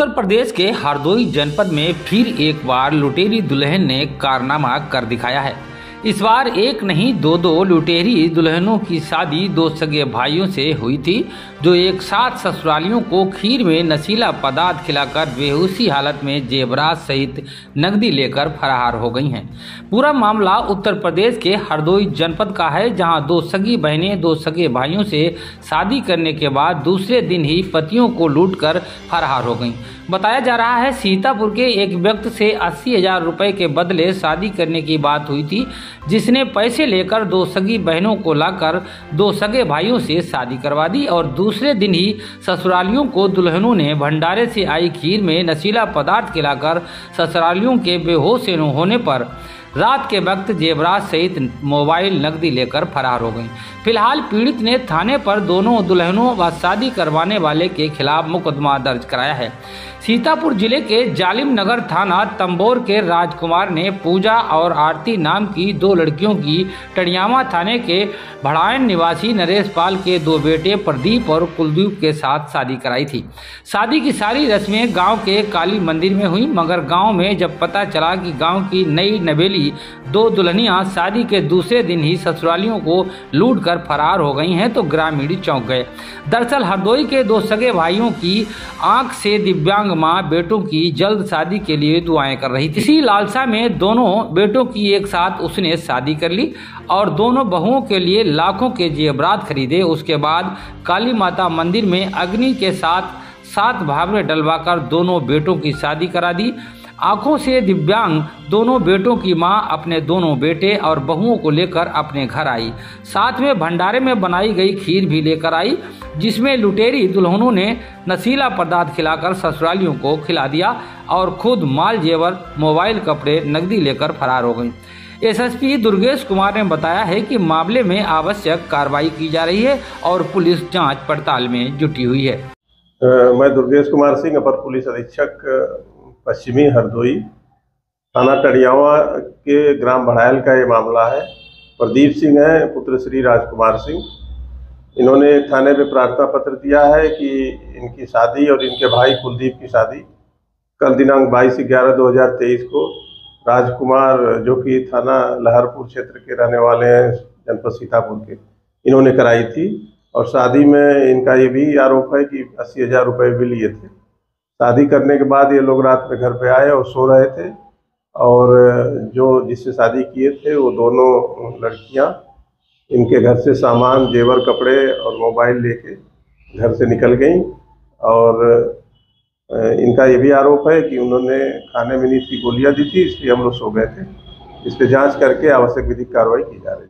उत्तर प्रदेश के हरदोई जनपद में फिर एक बार लुटेरी दुल्हन ने कारनामा कर दिखाया है। इस बार एक नहीं दो लुटेरी दुल्हनों की शादी दो सगे भाइयों से हुई थी, जो एक साथ ससुरालियों को खीर में नशीला पदार्थ खिलाकर बेहोशी हालत में जेवरात सहित नकदी लेकर फरार हो गई हैं। पूरा मामला उत्तर प्रदेश के हरदोई जनपद का है, जहां दो सगी बहनें दो सगे भाइयों से शादी करने के बाद दूसरे दिन ही पतियों को लूटकर फरार हो गईं। बताया जा रहा है सीतापुर के एक व्यक्ति से 80,000 रुपए के बदले शादी करने की बात हुई थी, जिसने पैसे लेकर दो सगी बहनों को लाकर दो सगे भाइयों से शादी करवा दी और दूसरे दिन ही ससुरालियों को दुल्हनों ने भंडारे से आई खीर में नशीला पदार्थ खिलाकर ससुरालियों के बेहोश होने पर रात के वक्त जेवरात सहित मोबाइल नकदी लेकर फरार हो गई। फिलहाल पीड़ित ने थाने पर दोनों दुल्हनों व शादी करवाने वाले के खिलाफ मुकदमा दर्ज कराया है। सीतापुर जिले के जालिम नगर थाना तंबोर के राजकुमार ने पूजा और आरती नाम की दो लड़कियों की टड़ियामा थाने के भड़ायन निवासी नरेश पाल के दो बेटे प्रदीप और कुलदीप के साथ शादी कराई थी। शादी की सारी रस्में गांव के काली मंदिर में हुई, मगर गांव में जब पता चला कि गांव की नई नवेली दो दुल्हनियां शादी के दूसरे दिन ही ससुरालियों को लूट कर फरार हो गई हैं, तो ग्रामीण चौंक गए। दरअसल हरदोई के दो सगे भाइयों की आंख से दिव्यांग मां बेटों की जल्द शादी के लिए दुआएं कर रही थी। इसी लालसा में दोनों बेटों की एक साथ उसने शादी कर ली और दोनों बहुओं के लिए लाखों के जेवरात खरीदे। उसके बाद काली माता मंदिर में अग्नि के साथ 7 भावरे डलवाकर दोनों बेटों की शादी करा दी। आंखों से दिव्यांग दोनों बेटों की मां अपने दोनों बेटे और बहुओं को लेकर अपने घर आई। साथ में भंडारे में बनाई गई खीर भी लेकर आई, जिसमें लुटेरी दुल्हनों ने नशीला पदार्थ खिलाकर ससुरालियों को खिला दिया और खुद माल जेवर, मोबाइल, कपड़े, नकदी लेकर फरार हो गई। एसएसपी दुर्गेश कुमार ने बताया है कि मामले में आवश्यक कार्रवाई की जा रही है और पुलिस जांच पड़ताल में जुटी हुई है। मैं दुर्गेश कुमार सिंह, अपर पुलिस अधीक्षक पश्चिमी हरदोई, थाना टड़ियावा के ग्राम भड़ायल का ये मामला है। प्रदीप सिंह है, पुत्र श्री राजकुमार सिंह। इन्होंने थाने पे प्रार्थना पत्र दिया है कि इनकी शादी और इनके भाई कुलदीप की शादी कल दिनांक 22/11/2023 को राजकुमार, जो कि थाना लहरपुर क्षेत्र के रहने वाले हैं, जनपद सीतापुर के, इन्होंने कराई थी। और शादी में इनका ये भी आरोप है कि 80,000 रुपये भी लिए थे। शादी करने के बाद ये लोग रात में घर पे आए और सो रहे थे, और जो जिससे शादी किए थे वो दोनों लड़कियां इनके घर से सामान, जेवर, कपड़े और मोबाइल लेके घर से निकल गईं। और इनका ये भी आरोप है कि उन्होंने खाने में नींद की गोलियां दी थी, इसलिए हम लोग सो गए थे। इस पर जाँच करके आवश्यक विधिक कार्रवाई की जा रही है।